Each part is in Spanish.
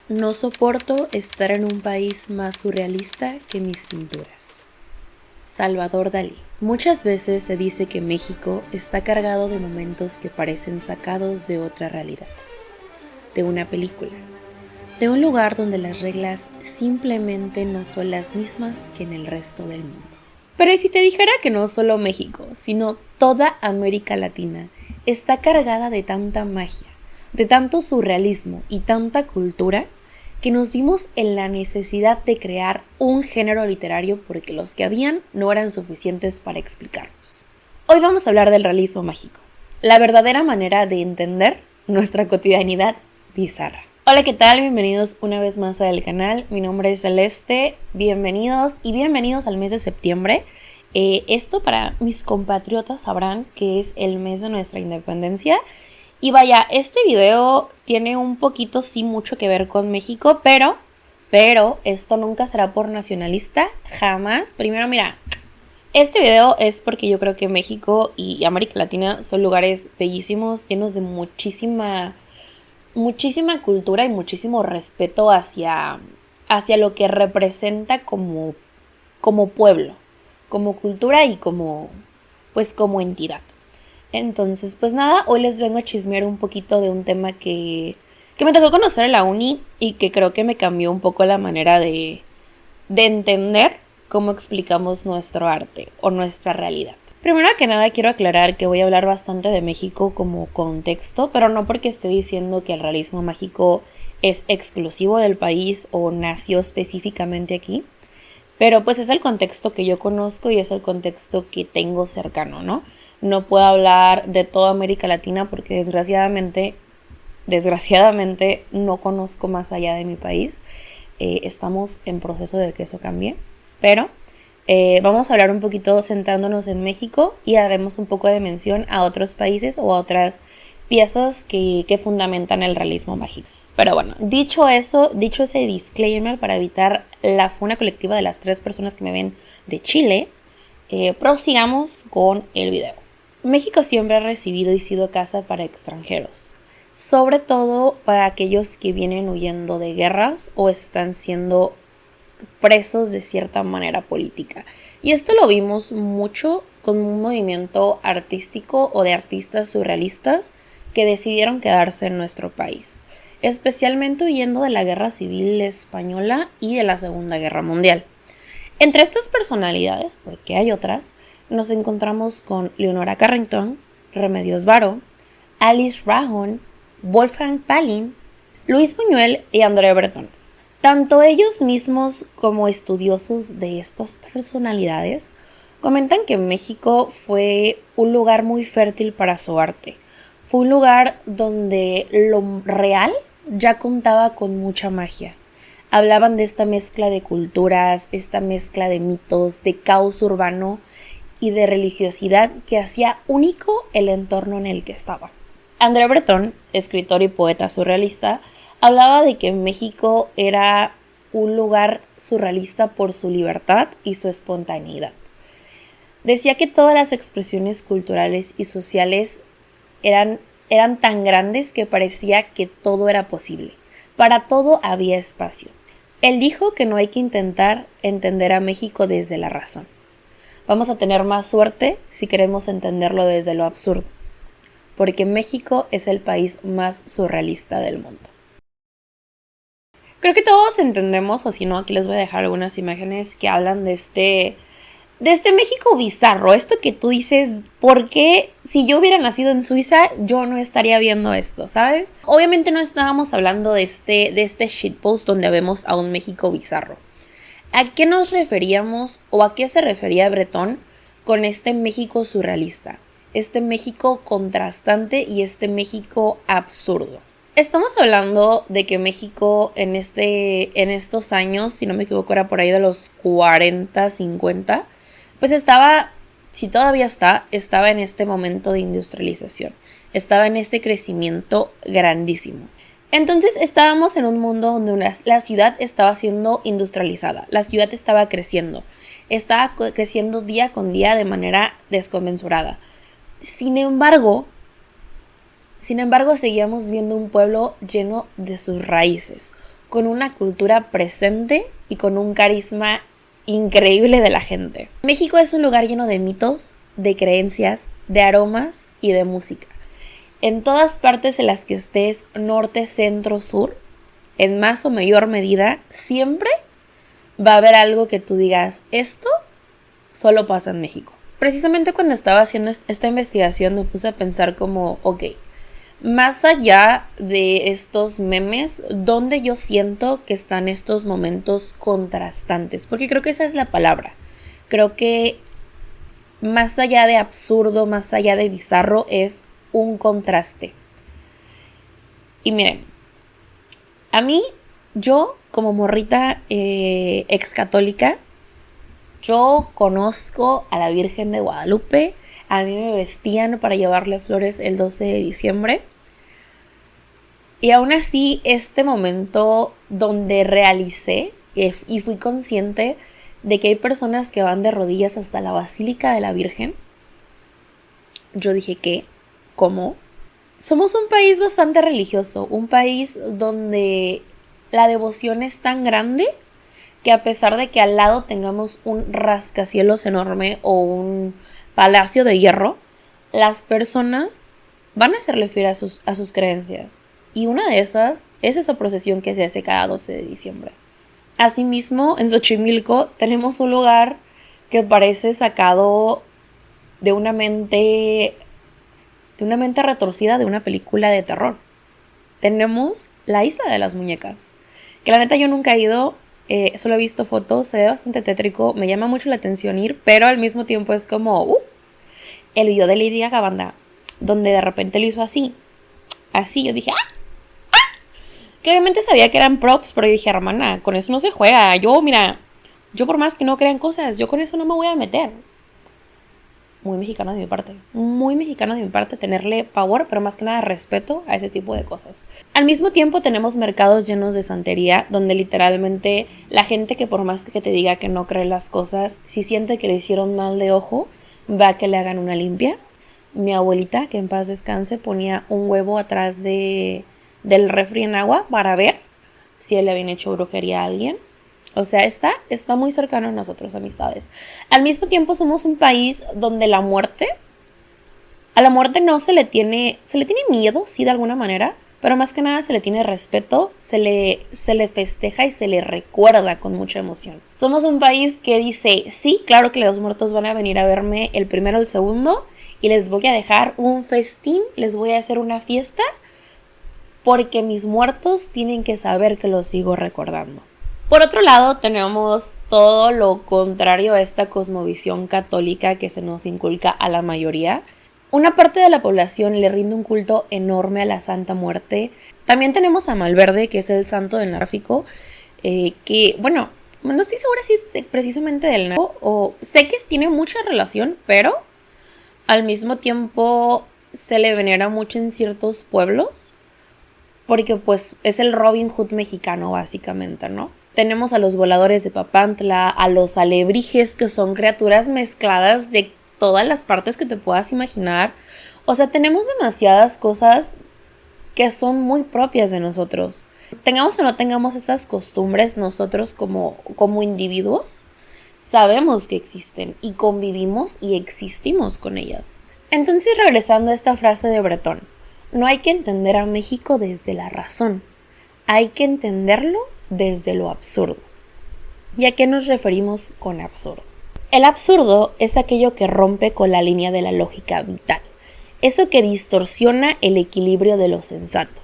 No soporto estar en un país más surrealista que mis pinturas. Salvador Dalí. Muchas veces se dice que México está cargado de momentos que parecen sacados de otra realidad, de una película, de un lugar donde las reglas simplemente no son las mismas que en el resto del mundo. Pero ¿y si te dijera que no solo México, sino toda América Latina está cargada de tanta magia, de tanto surrealismo y tanta cultura, que nos vimos en la necesidad de crear un género literario porque los que habían no eran suficientes para explicarnos? Hoy vamos a hablar del realismo mágico, la verdadera manera de entender nuestra cotidianidad bizarra. Hola, ¿qué tal? Bienvenidos una vez más al canal. Mi nombre es Celeste. Bienvenidos al mes de septiembre. Esto para mis compatriotas sabrán que es el mes de nuestra independencia. Y vaya, este video tiene un poquito, sí, mucho que ver con México, pero esto nunca será por nacionalista, jamás. Primero, mira, este video es porque yo creo que México y América Latina son lugares bellísimos, llenos de muchísima cultura y muchísimo respeto hacia lo que representa como pueblo, como cultura y como entidad. Entonces, pues nada, hoy les vengo a chismear un poquito de un tema que me tocó conocer en la uni y que creo que me cambió un poco la manera de entender cómo explicamos nuestro arte o nuestra realidad. Primero que nada quiero aclarar que voy a hablar bastante de México como contexto, pero no porque esté diciendo que el realismo mágico es exclusivo del país o nació específicamente aquí, pero pues es el contexto que yo conozco y es el contexto que tengo cercano, ¿no? No puedo hablar de toda América Latina porque desgraciadamente no conozco más allá de mi país. Estamos en proceso de que eso cambie, pero vamos a hablar un poquito centrándonos en México y haremos un poco de mención a otros países o a otras piezas que fundamentan el realismo mágico. Pero bueno, dicho ese disclaimer para evitar la funa colectiva de las 3 personas que me ven de Chile, prosigamos con el video. México siempre ha recibido y sido casa para extranjeros, sobre todo para aquellos que vienen huyendo de guerras o están siendo presos de cierta manera política. Y esto lo vimos mucho con un movimiento artístico o de artistas surrealistas que decidieron quedarse en nuestro país, especialmente huyendo de la Guerra Civil Española y de la Segunda Guerra Mundial. Entre estas personalidades, porque hay otras, nos encontramos con Leonora Carrington, Remedios Varo, Alice Rahon, Wolfgang Paulin, Luis Buñuel y André Breton. Tanto ellos mismos como estudiosos de estas personalidades comentan que México fue un lugar muy fértil para su arte. Fue un lugar donde lo real ya contaba con mucha magia. Hablaban de esta mezcla de culturas, esta mezcla de mitos, de caos urbano y de religiosidad que hacía único el entorno en el que estaban. André Breton, escritor y poeta surrealista, hablaba de que México era un lugar surrealista por su libertad y su espontaneidad. Decía que todas las expresiones culturales y sociales eran tan grandes que parecía que todo era posible. Para todo había espacio. Él dijo que no hay que intentar entender a México desde la razón. Vamos a tener más suerte si queremos entenderlo desde lo absurdo, porque México es el país más surrealista del mundo. Creo que todos entendemos, o si no, aquí les voy a dejar algunas imágenes que hablan de este México bizarro, esto que tú dices, ¿por qué si yo hubiera nacido en Suiza yo no estaría viendo esto, sabes? Obviamente no estábamos hablando de este shitpost donde vemos a un México bizarro. ¿A qué nos referíamos o a qué se refería Breton con este México surrealista? Este México contrastante y este México absurdo. Estamos hablando de que México en estos años, si no me equivoco, era por ahí de los 40, 50, pues estaba en este momento de industrialización, estaba en este crecimiento grandísimo. Entonces estábamos en un mundo donde la ciudad estaba siendo industrializada, la ciudad estaba creciendo día con día de manera desconmensurada. Sin embargo, seguíamos viendo un pueblo lleno de sus raíces, con una cultura presente y con un carisma increíble de la gente. México es un lugar lleno de mitos, de creencias, de aromas y de música. En todas partes en las que estés, norte, centro, sur, en más o mayor medida, siempre va a haber algo que tú digas, esto solo pasa en México. Precisamente cuando estaba haciendo esta investigación me puse a pensar como, ok, más allá de estos memes, ¿dónde yo siento que están estos momentos contrastantes? Porque creo que esa es la palabra. Creo que más allá de absurdo, más allá de bizarro, es un contraste. Y miren, a mí, yo como morrita ex católica, yo conozco a la Virgen de Guadalupe. A mí me vestían para llevarle flores el 12 de diciembre. Y aún así, este momento donde realicé y fui consciente de que hay personas que van de rodillas hasta la Basílica de la Virgen, yo dije, ¿qué? ¿Cómo? Somos un país bastante religioso, un país donde la devoción es tan grande que a pesar de que al lado tengamos un rascacielos enorme o un palacio de hierro, las personas van a hacerle fiel a sus creencias. Y una de esas es esa procesión que se hace cada 12 de diciembre. Asimismo, en Xochimilco tenemos un lugar que parece sacado de una mente retorcida de una película de terror. Tenemos la Isla de las Muñecas, que la neta yo nunca he ido, solo he visto fotos, se ve bastante tétrico, me llama mucho la atención ir, pero al mismo tiempo es como, el video de Lady Gaga, banda, donde de repente lo hizo así, yo dije, que obviamente sabía que eran props, pero yo dije, hermana, con eso no se juega, yo por más que no crean cosas, yo con eso no me voy a meter. Muy mexicano de mi parte tenerle pavor, pero más que nada respeto a ese tipo de cosas. Al mismo tiempo tenemos mercados llenos de santería, donde literalmente la gente que por más que te diga que no cree las cosas, si siente que le hicieron mal de ojo, va a que le hagan una limpia. Mi abuelita, que en paz descanse, ponía un huevo atrás del refri en agua para ver si le habían hecho brujería a alguien. O sea, está muy cercano a nosotros, amistades. Al mismo tiempo somos un país donde a la muerte no se le tiene miedo, sí, de alguna manera, pero más que nada se le tiene respeto, se le festeja y se le recuerda con mucha emoción. Somos un país que dice, sí, claro que los muertos van a venir a verme el primero o el segundo y les voy a dejar un festín, les voy a hacer una fiesta, porque mis muertos tienen que saber que los sigo recordando. Por otro lado, tenemos todo lo contrario a esta cosmovisión católica que se nos inculca a la mayoría. Una parte de la población le rinde un culto enorme a la Santa Muerte. También tenemos a Malverde, que es el santo del narcotráfico, que, bueno, no estoy segura si es precisamente del narco, o sé que tiene mucha relación, pero al mismo tiempo se le venera mucho en ciertos pueblos, porque pues es el Robin Hood mexicano, básicamente, ¿no? Tenemos a los voladores de Papantla, a los alebrijes, que son criaturas mezcladas de todas las partes que te puedas imaginar. O sea, tenemos demasiadas cosas que son muy propias de nosotros. Tengamos o no tengamos estas costumbres, nosotros como individuos, sabemos que existen y convivimos y existimos con ellas. Entonces, regresando a esta frase de Bretón, no hay que entender a México desde la razón, hay que entenderlo desde lo absurdo. ¿Y a qué nos referimos con absurdo? El absurdo es aquello que rompe con la línea de la lógica vital, eso que distorsiona el equilibrio de lo sensato,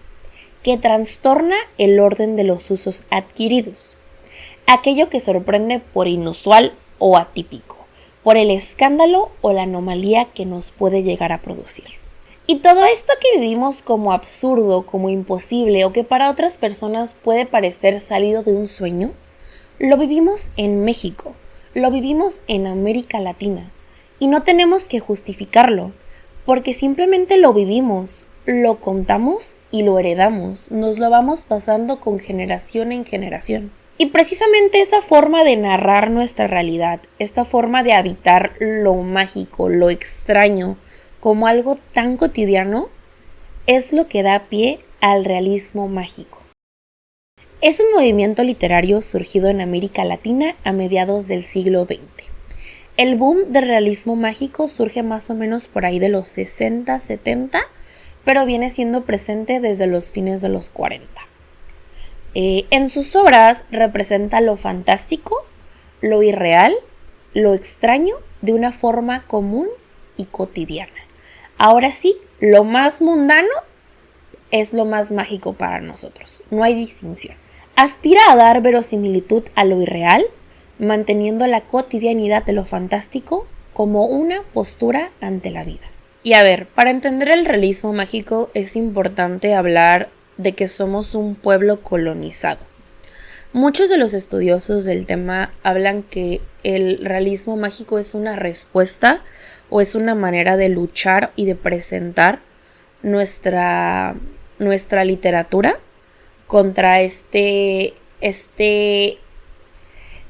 que trastorna el orden de los usos adquiridos, aquello que sorprende por inusual o atípico, por el escándalo o la anomalía que nos puede llegar a producir. Y todo esto que vivimos como absurdo, como imposible o que para otras personas puede parecer salido de un sueño, lo vivimos en México, lo vivimos en América Latina y no tenemos que justificarlo, porque simplemente lo vivimos, lo contamos y lo heredamos, nos lo vamos pasando con generación en generación. Y precisamente esa forma de narrar nuestra realidad, esta forma de habitar lo mágico, lo extraño, como algo tan cotidiano, es lo que da pie al realismo mágico. Es un movimiento literario surgido en América Latina a mediados del siglo XX. El boom del realismo mágico surge más o menos por ahí de los 60, 70, pero viene siendo presente desde los fines de los 40. En sus obras representa lo fantástico, lo irreal, lo extraño de una forma común y cotidiana. Ahora sí, lo más mundano es lo más mágico para nosotros, no hay distinción. Aspira a dar verosimilitud a lo irreal, manteniendo la cotidianidad de lo fantástico como una postura ante la vida. Y a ver, para entender el realismo mágico es importante hablar de que somos un pueblo colonizado. Muchos de los estudiosos del tema hablan que el realismo mágico es una respuesta o es una manera de luchar y de presentar nuestra literatura contra este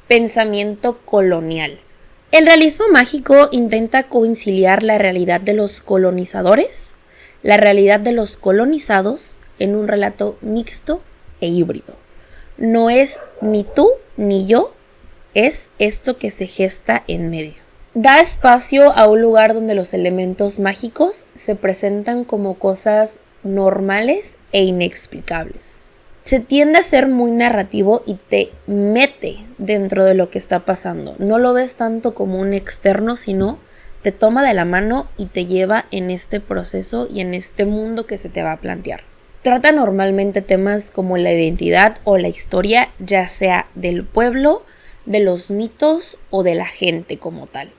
pensamiento colonial. El realismo mágico intenta conciliar la realidad de los colonizadores, la realidad de los colonizados en un relato mixto e híbrido. No es ni tú ni yo, es esto que se gesta en medio. Da espacio a un lugar donde los elementos mágicos se presentan como cosas normales e inexplicables. Se tiende a ser muy narrativo y te mete dentro de lo que está pasando. No lo ves tanto como un externo, sino te toma de la mano y te lleva en este proceso y en este mundo que se te va a plantear. Trata normalmente temas como la identidad o la historia, ya sea del pueblo, de los mitos o de la gente como tal.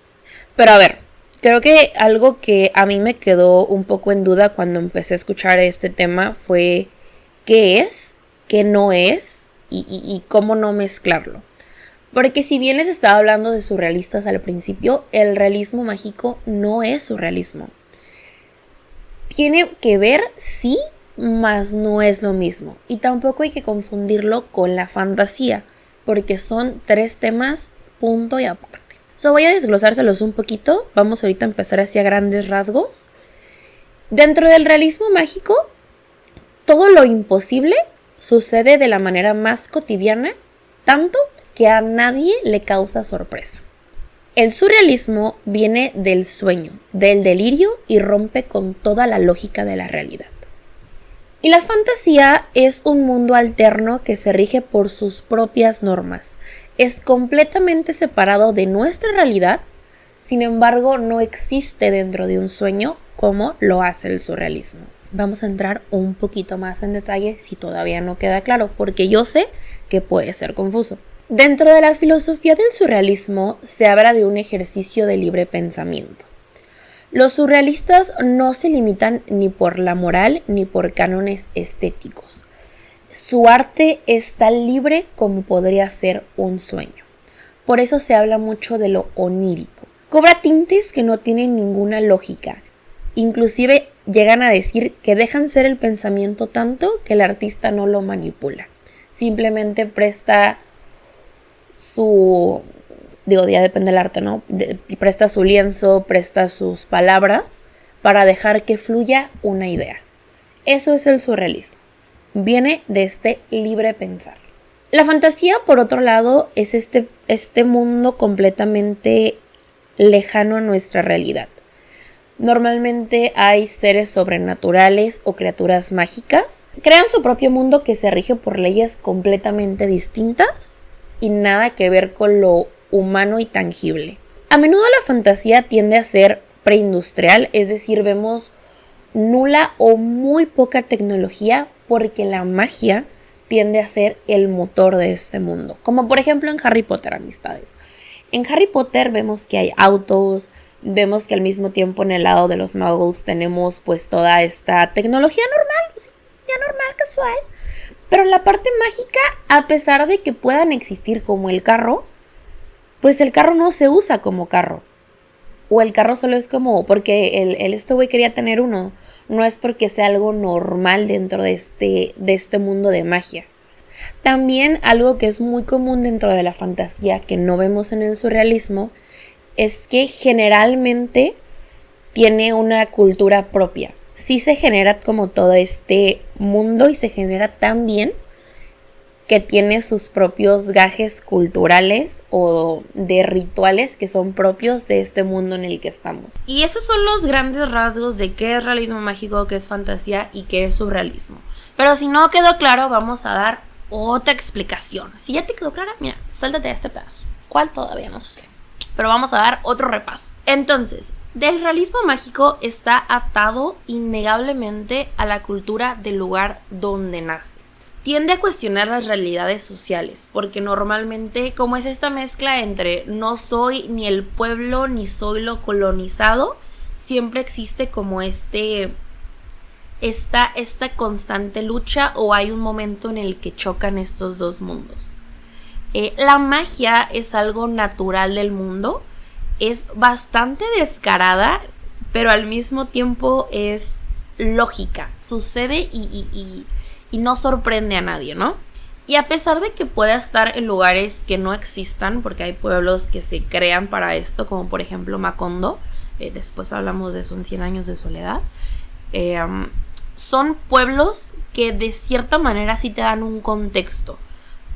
Pero a ver, creo que algo que a mí me quedó un poco en duda cuando empecé a escuchar este tema fue qué es, qué no es y cómo no mezclarlo. Porque si bien les estaba hablando de surrealistas al principio, el realismo mágico no es surrealismo. Tiene que ver, sí, mas no es lo mismo. Y tampoco hay que confundirlo con la fantasía, porque son tres temas punto y aparte. Voy a desglosárselos un poquito. Vamos ahorita a empezar hacia grandes rasgos. Dentro del realismo mágico, todo lo imposible sucede de la manera más cotidiana, tanto que a nadie le causa sorpresa. El surrealismo viene del sueño, del delirio y rompe con toda la lógica de la realidad. Y la fantasía es un mundo alterno que se rige por sus propias normas. Es completamente separado de nuestra realidad, sin embargo no existe dentro de un sueño como lo hace el surrealismo. Vamos a entrar un poquito más en detalle si todavía no queda claro, porque yo sé que puede ser confuso. Dentro de la filosofía del surrealismo se habla de un ejercicio de libre pensamiento. Los surrealistas no se limitan ni por la moral ni por cánones estéticos. Su arte es tan libre como podría ser un sueño. Por eso se habla mucho de lo onírico. Cobra tintes que no tienen ninguna lógica. Inclusive llegan a decir que dejan ser el pensamiento tanto que el artista no lo manipula. Simplemente presta ya depende del arte, ¿no? Presta su lienzo, presta sus palabras para dejar que fluya una idea. Eso es el surrealismo. Viene de este libre pensar. La fantasía, por otro lado, es este mundo completamente lejano a nuestra realidad. Normalmente hay seres sobrenaturales o criaturas mágicas. Crean su propio mundo que se rige por leyes completamente distintas y nada que ver con lo humano y tangible. A menudo la fantasía tiende a ser preindustrial, es decir, vemos nula o muy poca tecnología porque la magia tiende a ser el motor de este mundo. Como por ejemplo en Harry Potter, amistades. En Harry Potter vemos que hay autos, vemos que al mismo tiempo en el lado de los muggles tenemos pues toda esta tecnología normal, sí, ya normal, casual. Pero en la parte mágica, a pesar de que puedan existir como el carro, pues el carro no se usa como carro. O el carro solo es como, porque este güey quería tener uno, no es porque sea algo normal dentro de este mundo de magia. También algo que es muy común dentro de la fantasía que no vemos en el surrealismo es que generalmente tiene una cultura propia. Sí se genera como todo este mundo y se genera tan bien que tiene sus propios gajes culturales o de rituales que son propios de este mundo en el que estamos. Y esos son los grandes rasgos de qué es realismo mágico, qué es fantasía y qué es surrealismo. Pero si no quedó claro, vamos a dar otra explicación. Si ya te quedó clara, mira, sáltate a este pedazo. ¿Cuál todavía no sé? Pero vamos a dar otro repaso. Entonces, del realismo mágico está atado innegablemente a la cultura del lugar donde nace. Tiende a cuestionar las realidades sociales, porque normalmente, como es esta mezcla entre no soy ni el pueblo ni soy lo colonizado, siempre existe como esta constante lucha, o hay un momento en el que chocan estos dos mundos. La magia es algo natural del mundo, es bastante descarada, pero al mismo tiempo es lógica, sucede y no sorprende a nadie, ¿no? Y a pesar de que pueda estar en lugares que no existan, porque hay pueblos que se crean para esto, como por ejemplo Macondo, después hablamos de Son 100 años de soledad, son pueblos que de cierta manera sí te dan un contexto,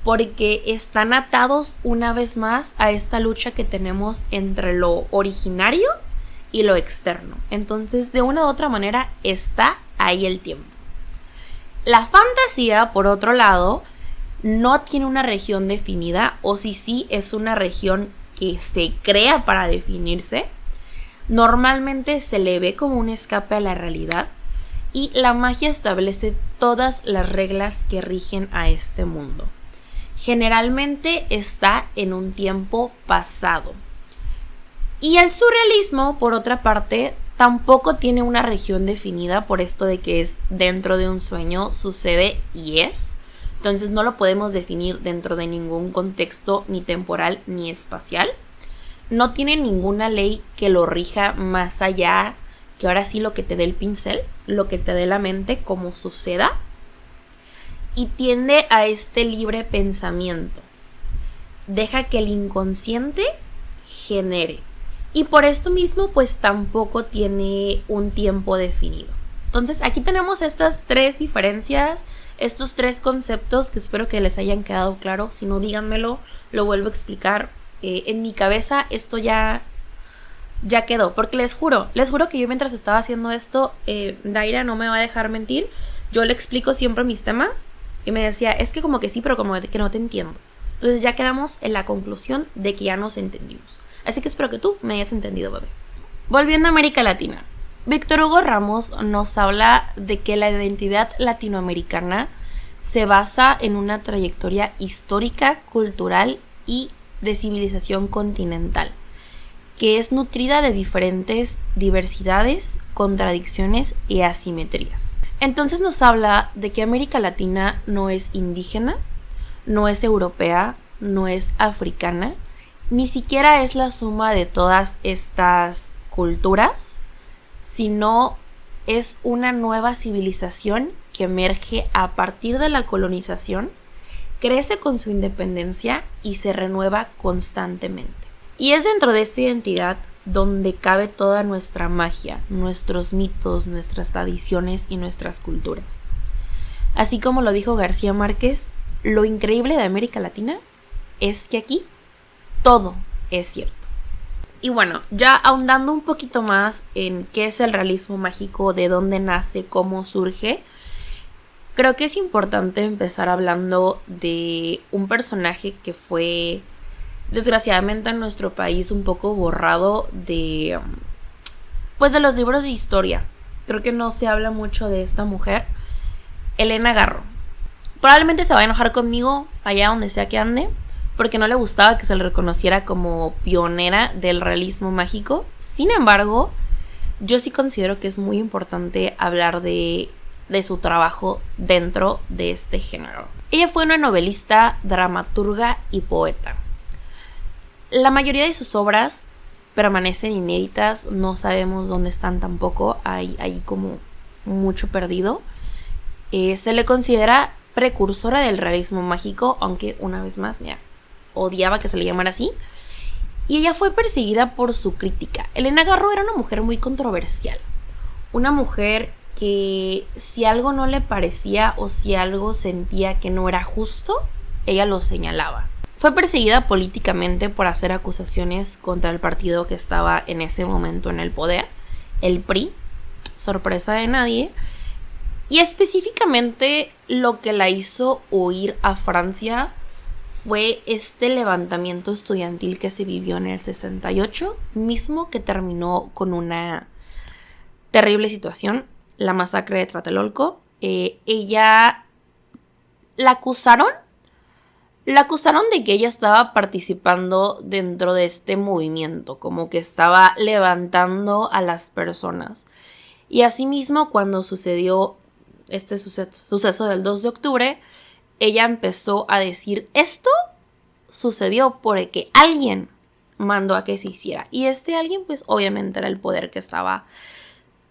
porque están atados una vez más a esta lucha que tenemos entre lo originario y lo externo. Entonces, de una u otra manera, está ahí el tiempo. La fantasía, por otro lado, no tiene una región definida, o si sí, es una región que se crea para definirse. Normalmente se le ve como un escape a la realidad, y la magia establece todas las reglas que rigen a este mundo. Generalmente está en un tiempo pasado. Y el surrealismo, por otra parte, tampoco tiene una región definida, por esto de que es dentro de un sueño, sucede y es. Entonces no lo podemos definir dentro de ningún contexto ni temporal ni espacial. No tiene ninguna ley que lo rija más allá, que ahora sí lo que te dé el pincel, lo que te dé la mente, como suceda. Y tiende a este libre pensamiento. Deja que el inconsciente genere. Y por esto mismo, pues tampoco tiene un tiempo definido. Entonces, aquí tenemos estas tres diferencias, estos tres conceptos que espero que les hayan quedado claros. Si no, díganmelo, lo vuelvo a explicar. En mi cabeza esto ya quedó, porque les juro que yo mientras estaba haciendo esto, Daira no me va a dejar mentir. Yo le explico siempre mis temas y me decía, es que como que sí, pero como que no te entiendo. Entonces ya quedamos en la conclusión de que ya nos entendimos. Así que espero que tú me hayas entendido, bebé. Volviendo a América Latina. Víctor Hugo Ramos nos habla de que la identidad latinoamericana se basa en una trayectoria histórica, cultural y de civilización continental, que es nutrida de diferentes diversidades, contradicciones y asimetrías. Entonces nos habla de que América Latina no es indígena, no es europea, no es africana, ni siquiera es la suma de todas estas culturas, sino es una nueva civilización que emerge a partir de la colonización, crece con su independencia y se renueva constantemente. Y es dentro de esta identidad donde cabe toda nuestra magia, nuestros mitos, nuestras tradiciones y nuestras culturas. Así como lo dijo García Márquez, lo increíble de América Latina es que aquí todo es cierto. Y bueno, ya ahondando un poquito más en qué es el realismo mágico, de dónde nace, cómo surge, creo que es importante empezar hablando de un personaje que fue desgraciadamente en nuestro país un poco borrado de los libros de historia. Creo que no se habla mucho de esta mujer, Helena Garro. Probablemente se va a enojar conmigo allá donde sea que ande, porque no le gustaba que se le reconociera como pionera del realismo mágico. Sin embargo, yo sí considero que es muy importante hablar de su trabajo dentro de este género. Ella fue una novelista, dramaturga y poeta. La mayoría de sus obras permanecen inéditas, no sabemos dónde están tampoco, hay como mucho perdido. Se le considera precursora del realismo mágico, aunque una vez más, mira, odiaba que se le llamara así. Y ella fue perseguida por su crítica. Helena Garro era una mujer muy controversial, una mujer que si algo no le parecía o si algo sentía que no era justo, ella lo señalaba. Fue perseguida políticamente por hacer acusaciones contra el partido que estaba en ese momento en el poder, el PRI, sorpresa de nadie, y específicamente lo que la hizo huir a Francia fue este levantamiento estudiantil que se vivió en el 68, mismo que terminó con una terrible situación, la masacre de Tlatelolco. Ella la acusaron de que ella estaba participando dentro de este movimiento, como que estaba levantando a las personas. Y asimismo, cuando sucedió este suceso del 2 de octubre, ella empezó a decir, esto sucedió porque alguien mandó a que se hiciera. Y este alguien, pues obviamente era el poder que estaba,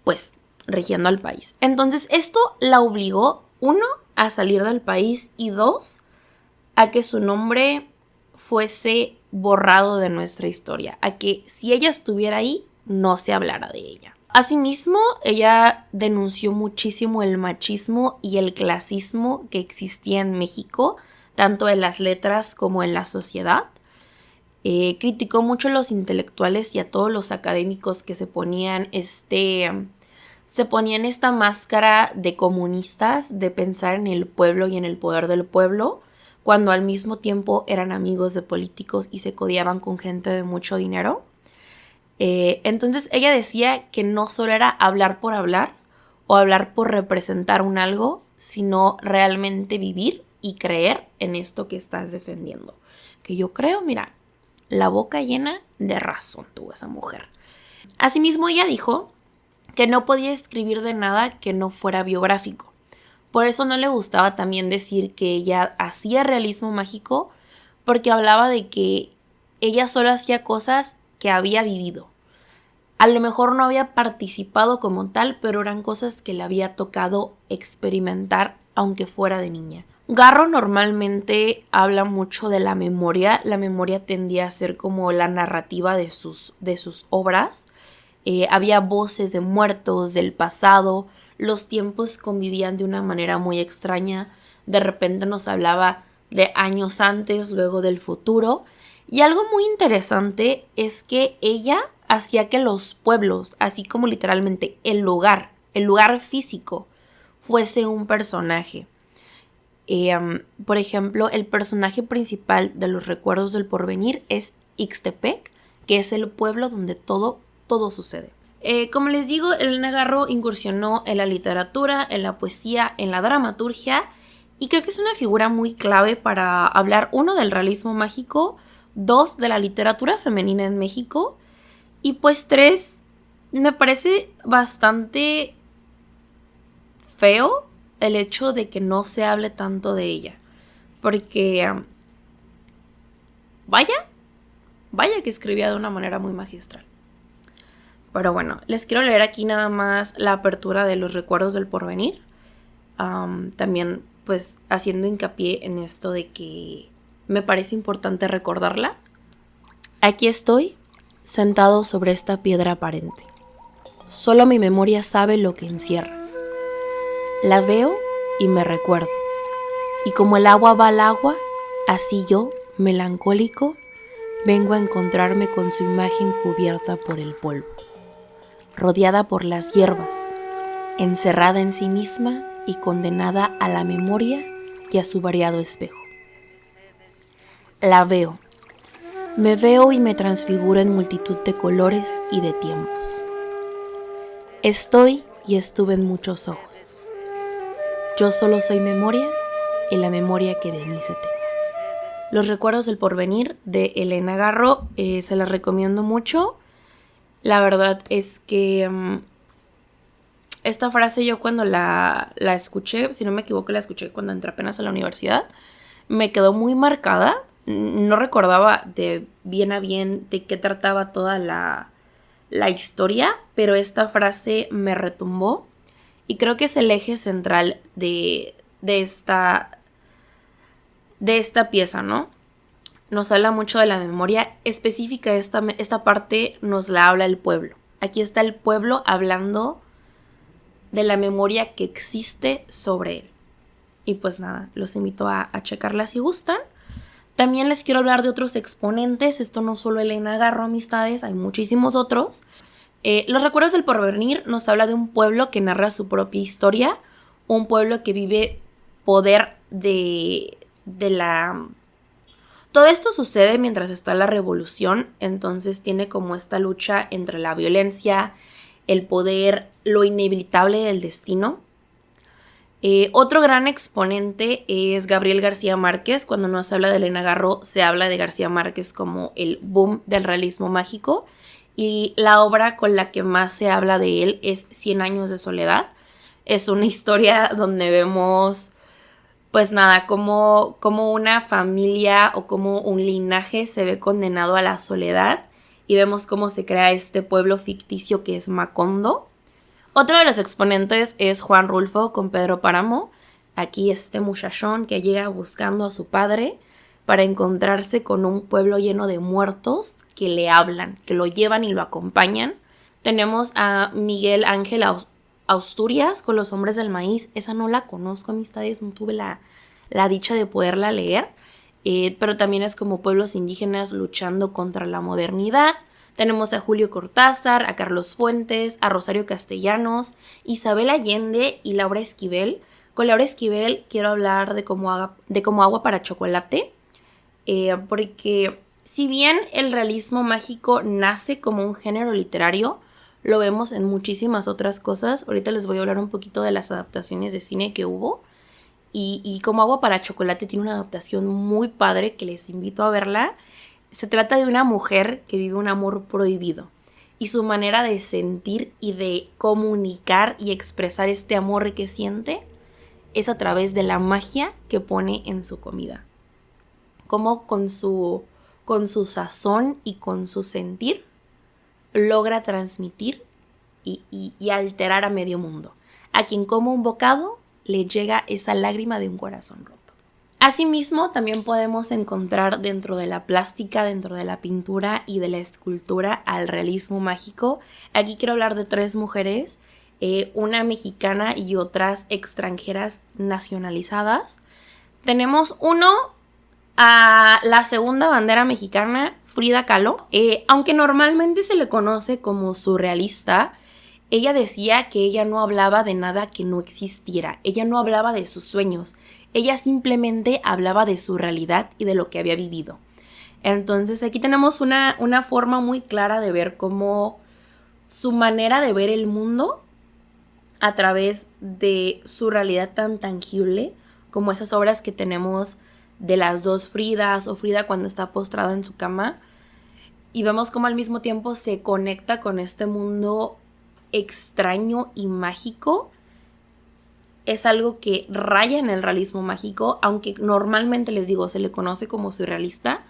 pues, rigiendo al país. Entonces esto la obligó, 1, a salir del país y 2, a que su nombre fuese borrado de nuestra historia, a que si ella estuviera ahí, no se hablara de ella. Asimismo, ella denunció muchísimo el machismo y el clasismo que existía en México, tanto en las letras como en la sociedad. Criticó mucho a los intelectuales y a todos los académicos que se ponían esta máscara de comunistas, de pensar en el pueblo y en el poder del pueblo, cuando al mismo tiempo eran amigos de políticos y se codeaban con gente de mucho dinero. Entonces ella decía que no solo era hablar por hablar o hablar por representar un algo, sino realmente vivir y creer en esto que estás defendiendo. Que yo creo, mira, la boca llena de razón tuvo esa mujer. Asimismo, ella dijo que no podía escribir de nada que no fuera biográfico. Por eso no le gustaba también decir que ella hacía realismo mágico, porque hablaba de que ella solo hacía cosas que había vivido. A lo mejor no había participado como tal, pero eran cosas que le había tocado experimentar, aunque fuera de niña. Garro normalmente habla mucho de la memoria. La memoria tendía a ser como la narrativa de sus obras. Había voces de muertos, del pasado. Los tiempos convivían de una manera muy extraña. De repente nos hablaba de años antes, luego del futuro. Y algo muy interesante es que ella hacía que los pueblos, así como literalmente el lugar físico, fuese un personaje. Por ejemplo, el personaje principal de Los Recuerdos del Porvenir es Ixtepec, que es el pueblo donde todo sucede. Como les digo, Elena Garro incursionó en la literatura, en la poesía, en la dramaturgia, y creo que es una figura muy clave para hablar, 1, del realismo mágico, 2, de la literatura femenina en México, y pues 3, me parece bastante feo el hecho de que no se hable tanto de ella, porque vaya que escribía de una manera muy magistral. Pero bueno, les quiero leer aquí nada más la apertura de Los Recuerdos del Porvenir, también pues haciendo hincapié en esto de que me parece importante recordarla. Aquí estoy, sentado sobre esta piedra aparente. Solo mi memoria sabe lo que encierra. La veo y me recuerdo. Y como el agua va al agua, así yo, melancólico, vengo a encontrarme con su imagen cubierta por el polvo, rodeada por las hierbas, encerrada en sí misma y condenada a la memoria y a su variado espejo. La veo. Me veo y me transfiguro en multitud de colores y de tiempos. Estoy y estuve en muchos ojos. Yo solo soy memoria y la memoria que de mí se tenga. Los Recuerdos del Porvenir de Elena Garro, se las recomiendo mucho. La verdad es que esta frase yo cuando la escuché, si no me equivoco la escuché cuando entré apenas a la universidad, me quedó muy marcada. No recordaba de bien a bien de qué trataba toda la historia, pero esta frase me retumbó y creo que es el eje central de esta pieza, ¿no? Nos habla mucho de la memoria específica. Esta parte nos la habla el pueblo. Aquí está el pueblo hablando de la memoria que existe sobre él. Y pues nada, los invito a checarla si gustan. También les quiero hablar de otros exponentes. Esto no solo Elena Garro, amistades, hay muchísimos otros. Los recuerdos del porvenir nos habla de un pueblo que narra su propia historia, un pueblo que vive poder de la... Todo esto sucede mientras está la revolución, entonces tiene como esta lucha entre la violencia, el poder, lo inevitable del destino. Otro gran exponente es Gabriel García Márquez. Cuando nos habla de Elena Garro, se habla de García Márquez como el boom del realismo mágico. Y la obra con la que más se habla de él es Cien años de soledad. Es una historia donde vemos, pues nada, como una familia o como un linaje se ve condenado a la soledad. Y vemos cómo se crea este pueblo ficticio que es Macondo. Otro de los exponentes es Juan Rulfo con Pedro Páramo. Aquí este muchachón que llega buscando a su padre para encontrarse con un pueblo lleno de muertos que le hablan, que lo llevan y lo acompañan. Tenemos a Miguel Ángel Asturias con Los hombres del maíz. Esa no la conozco, amistades, no tuve la dicha de poderla leer. Pero también es como pueblos indígenas luchando contra la modernidad. Tenemos a Julio Cortázar, a Carlos Fuentes, a Rosario Castellanos, Isabel Allende y Laura Esquivel. Con Laura Esquivel quiero hablar de Como agua para chocolate, porque si bien el realismo mágico nace como un género literario, lo vemos en muchísimas otras cosas. Ahorita les voy a hablar un poquito de las adaptaciones de cine que hubo. Y Como agua para chocolate tiene una adaptación muy padre que les invito a verla. Se trata de una mujer que vive un amor prohibido y su manera de sentir y de comunicar y expresar este amor que siente es a través de la magia que pone en su comida. Como con su sazón y con su sentir logra transmitir y alterar a medio mundo. A quien come un bocado le llega esa lágrima de un corazón roto. Asimismo, también podemos encontrar dentro de la plástica, dentro de la pintura y de la escultura al realismo mágico. Aquí quiero hablar de 3 mujeres, una mexicana y otras extranjeras nacionalizadas. Tenemos a la segunda bandera mexicana, Frida Kahlo. Aunque normalmente se le conoce como surrealista, ella decía que ella no hablaba de nada que no existiera. Ella no hablaba de sus sueños. Ella simplemente hablaba de su realidad y de lo que había vivido. Entonces aquí tenemos una forma muy clara de ver cómo su manera de ver el mundo a través de su realidad tan tangible, como esas obras que tenemos de las 2 Fridas o Frida cuando está postrada en su cama, y vemos cómo al mismo tiempo se conecta con este mundo extraño y mágico. Es algo que raya en el realismo mágico, aunque normalmente les digo, se le conoce como surrealista.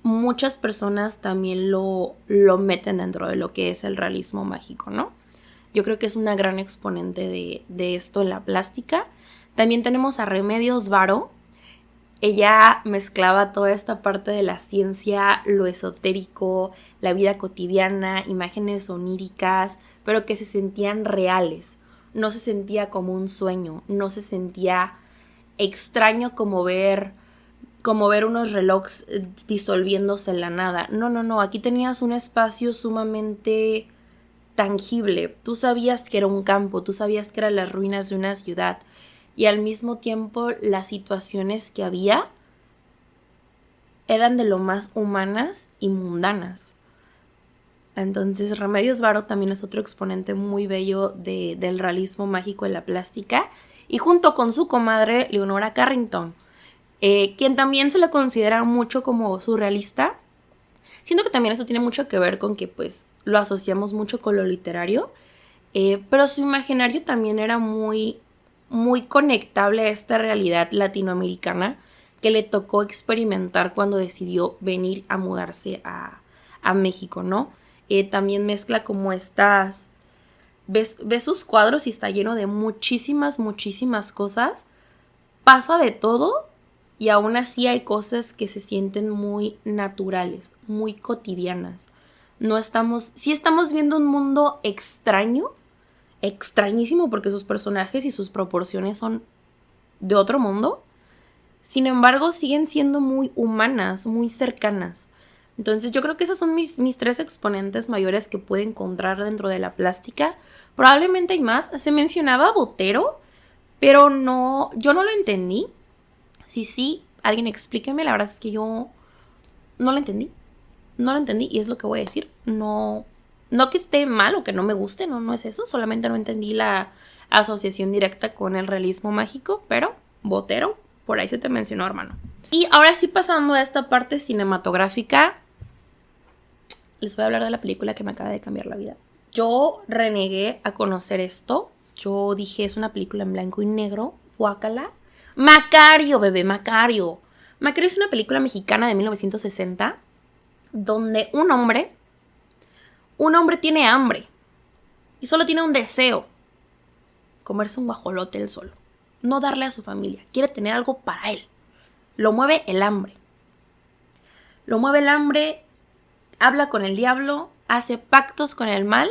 Muchas personas también lo meten dentro de lo que es el realismo mágico, ¿no? Yo creo que es una gran exponente de esto en la plástica. También tenemos a Remedios Varo. Ella mezclaba toda esta parte de la ciencia, lo esotérico, la vida cotidiana, imágenes oníricas, pero que se sentían reales. No se sentía como un sueño, no se sentía extraño como ver unos relojes disolviéndose en la nada. No, aquí tenías un espacio sumamente tangible. Tú sabías que era un campo, tú sabías que eran las ruinas de una ciudad y al mismo tiempo las situaciones que había eran de lo más humanas y mundanas. Entonces Remedios Varo también es otro exponente muy bello del realismo mágico en la plástica, y junto con su comadre Leonora Carrington, quien también se le considera mucho como surrealista. Siento que también eso tiene mucho que ver con que pues lo asociamos mucho con lo literario, pero su imaginario también era muy, muy conectable a esta realidad latinoamericana que le tocó experimentar cuando decidió venir a mudarse a México, ¿no? También mezcla como estas... Ves sus cuadros y está lleno de muchísimas cosas. Pasa de todo y aún así hay cosas que se sienten muy naturales, muy cotidianas. Sí estamos viendo un mundo extraño, extrañísimo, porque sus personajes y sus proporciones son de otro mundo. Sin embargo, siguen siendo muy humanas, muy cercanas. Entonces yo creo que esos son mis 3 exponentes mayores que pude encontrar dentro de la plástica. Probablemente hay más. Se mencionaba Botero, pero no, yo no lo entendí. Sí, alguien explíqueme. La verdad es que yo no lo entendí. No lo entendí y es lo que voy a decir. No que esté mal o que no me guste, no es eso. Solamente no entendí la asociación directa con el realismo mágico, pero Botero, por ahí se te mencionó, hermano. Y ahora sí, pasando a esta parte cinematográfica, les voy a hablar de la película que me acaba de cambiar la vida. Yo renegué a conocer esto. Yo dije, es una película en blanco y negro. Guácala. Macario, bebé, Macario. Macario es una película mexicana de 1960 donde un hombre tiene hambre y solo tiene un deseo: comerse un guajolote él solo, no darle a su familia, quiere tener algo para él. Lo mueve el hambre, habla con el diablo, hace pactos con el mal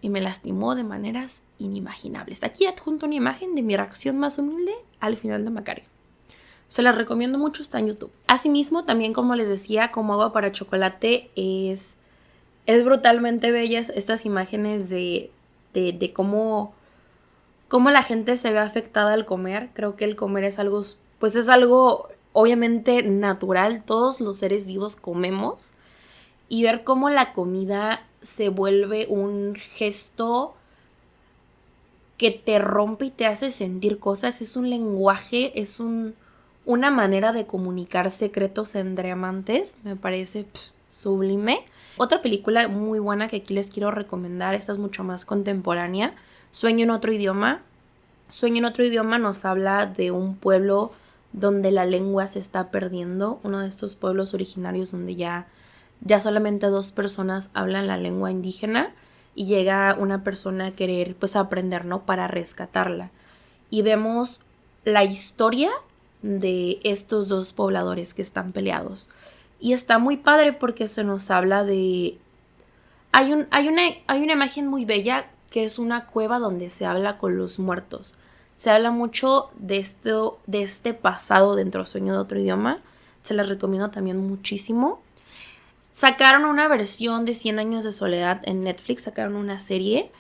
y me lastimó de maneras inimaginables. Aquí adjunto una imagen de mi reacción más humilde al final de Macario. Se las recomiendo mucho, está en YouTube. Asimismo, también, como les decía, Como agua para chocolate es brutalmente bellas estas imágenes de cómo la gente se ve afectada al comer. Creo que el comer es algo obviamente natural. Todos los seres vivos comemos. Y ver cómo la comida se vuelve un gesto que te rompe y te hace sentir cosas. Es un lenguaje, es una manera de comunicar secretos entre amantes. Me parece sublime. Otra película muy buena que aquí les quiero recomendar, esta es mucho más contemporánea, Sueño en otro idioma. Sueño en otro idioma nos habla de un pueblo donde la lengua se está perdiendo, uno de estos pueblos originarios donde ya solamente 2 personas hablan la lengua indígena y llega una persona a querer aprender, ¿no?, para rescatarla. Y vemos la historia de estos 2 pobladores que están peleados. Y está muy padre porque se nos habla de... Hay una imagen muy bella que es una cueva donde se habla con los muertos. Se habla mucho de este pasado dentro de Sueño de otro idioma. Se las recomiendo también muchísimo. Sacaron una versión de 100 años de soledad en Netflix. Sacaron una serie.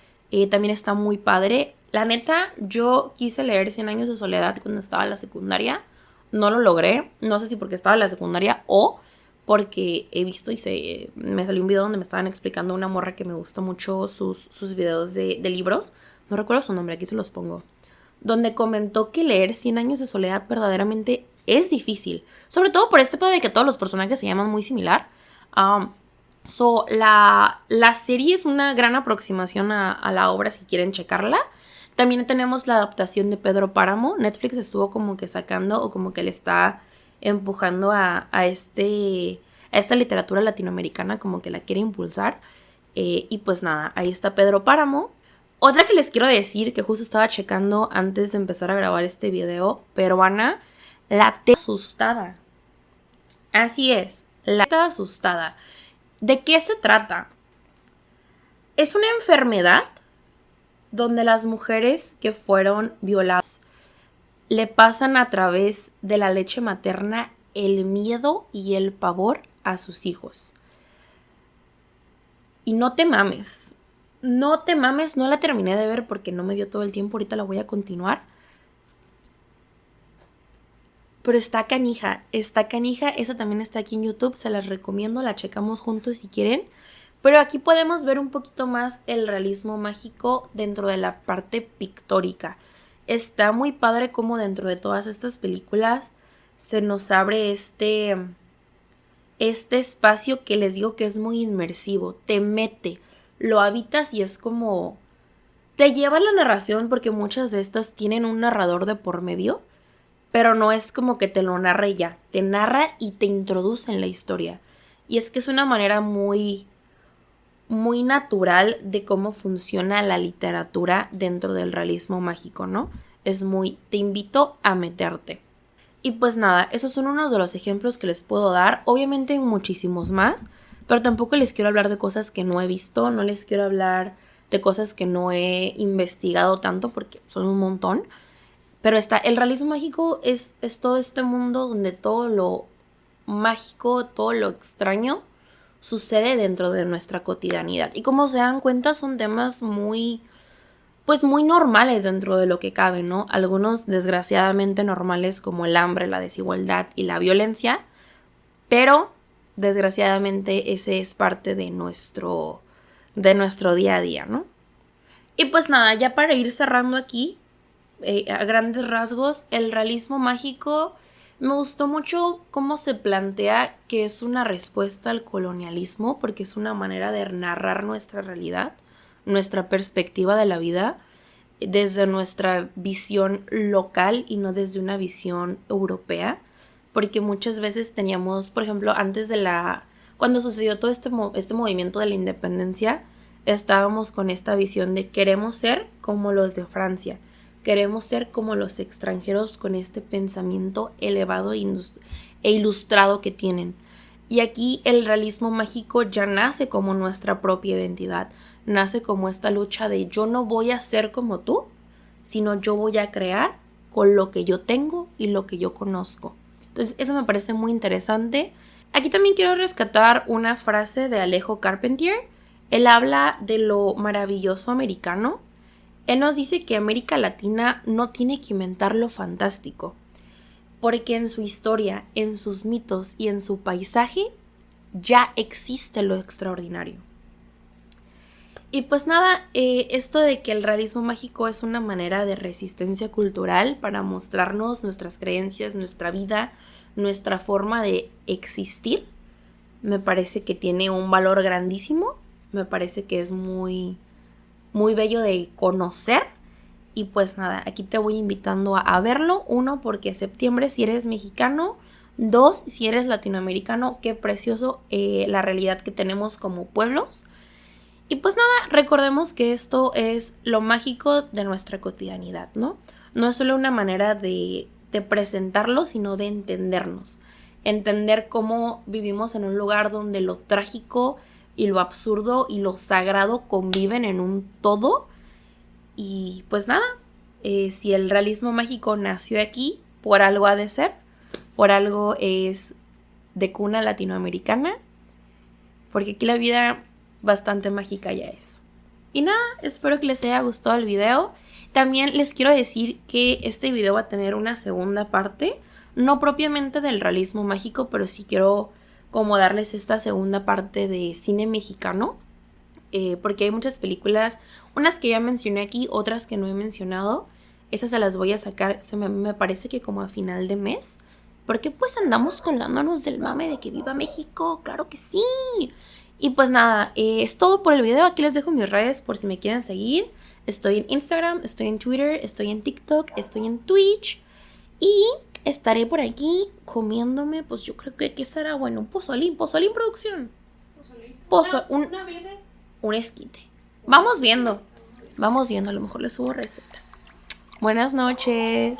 También está muy padre. La neta, yo quise leer 100 años de soledad cuando estaba en la secundaria. No lo logré. No sé si porque estaba en la secundaria o porque he visto y me salió un video donde me estaban explicando una morra que me gustó mucho sus videos de libros. No recuerdo su nombre, aquí se los pongo. Donde comentó que leer 100 años de soledad verdaderamente es difícil. Sobre todo por este pedo de que todos los personajes se llaman muy similar. La serie es una gran aproximación a la obra si quieren checarla. También tenemos la adaptación de Pedro Páramo. Netflix estuvo como que sacando o como que le está empujando a esta literatura latinoamericana, como que la quiere impulsar. Y pues nada, ahí está Pedro Páramo. Otra que les quiero decir, que justo estaba checando antes de empezar a grabar este video, peruana, La Teta Asustada. Así es, La Teta Asustada. ¿De qué se trata? Es una enfermedad donde las mujeres que fueron violadas le pasan a través de la leche materna el miedo y el pavor a sus hijos. Y no te mames, no la terminé de ver porque no me dio todo el tiempo, ahorita la voy a continuar. Pero está canija, esa también está aquí en YouTube, se las recomiendo, la checamos juntos si quieren. Pero aquí podemos ver un poquito más el realismo mágico dentro de la parte pictórica. Está muy padre como dentro de todas estas películas se nos abre este espacio que les digo que es muy inmersivo. Te mete, lo habitas y es como... Te lleva la narración porque muchas de estas tienen un narrador de por medio, pero no es como que te lo narra y ya. Te narra y te introduce en la historia. Y es que es una manera muy natural de cómo funciona la literatura dentro del realismo mágico, ¿no? Es muy, te invito a meterte. Y pues nada, esos son unos de los ejemplos que les puedo dar. Obviamente hay muchísimos más, pero tampoco les quiero hablar de cosas que no he visto, no les quiero hablar de cosas que no he investigado tanto porque son un montón. Pero el realismo mágico es todo este mundo donde todo lo mágico, todo lo extraño sucede dentro de nuestra cotidianidad. Y como se dan cuenta, son temas muy normales dentro de lo que cabe, ¿no? Algunos desgraciadamente normales como el hambre, la desigualdad y la violencia, pero desgraciadamente ese es parte de nuestro día a día, ¿no? Y pues nada, ya para ir cerrando aquí, a grandes rasgos, el realismo mágico me gustó mucho cómo se plantea que es una respuesta al colonialismo, porque es una manera de narrar nuestra realidad, nuestra perspectiva de la vida, desde nuestra visión local y no desde una visión europea, porque muchas veces teníamos, por ejemplo, cuando sucedió todo este movimiento de la independencia, estábamos con esta visión de queremos ser como los de Francia, queremos ser como los extranjeros con este pensamiento elevado e ilustrado que tienen. Y aquí el realismo mágico ya nace como nuestra propia identidad, nace como esta lucha de yo no voy a ser como tú, sino yo voy a crear con lo que yo tengo y lo que yo conozco. Entonces eso me parece muy interesante. Aquí también quiero rescatar una frase de Alejo Carpentier. Él habla de lo maravilloso americano. Él nos dice que América Latina no tiene que inventar lo fantástico, porque en su historia, en sus mitos y en su paisaje ya existe lo extraordinario. Y pues nada, esto de que el realismo mágico es una manera de resistencia cultural para mostrarnos nuestras creencias, nuestra vida, nuestra forma de existir, me parece que tiene un valor grandísimo, me parece que es muy, muy bello de conocer. Y pues nada, aquí te voy invitando a verlo. 1, porque septiembre si eres mexicano. 2, si eres latinoamericano, qué precioso la realidad que tenemos como pueblos. Y pues nada, recordemos que esto es lo mágico de nuestra cotidianidad, ¿no? No es solo una manera de presentarlo, sino de entendernos. Entender cómo vivimos en un lugar donde lo trágico y lo absurdo y lo sagrado conviven en un todo. Y pues nada, si el realismo mágico nació aquí, por algo ha de ser, por algo es de cuna latinoamericana, porque aquí la vida bastante mágica ya es. Y nada, espero que les haya gustado el video. También les quiero decir que este video va a tener una segunda parte, no propiamente del realismo mágico, pero sí quiero como darles esta segunda parte de cine mexicano, porque hay muchas películas, unas que ya mencioné aquí, otras que no he mencionado. Esas se las voy a sacar, me parece que como a final de mes, porque pues andamos colgándonos del mame de que viva México, claro que sí. Y pues nada, es todo por el video. Aquí les dejo mis redes por si me quieren seguir. Estoy en Instagram, estoy en Twitter, estoy en TikTok, estoy en Twitch. Y estaré por aquí comiéndome, pues yo creo que ¿qué será? Bueno, un pozolín producción. Un esquite. Vamos viendo, a lo mejor les subo receta. Buenas noches.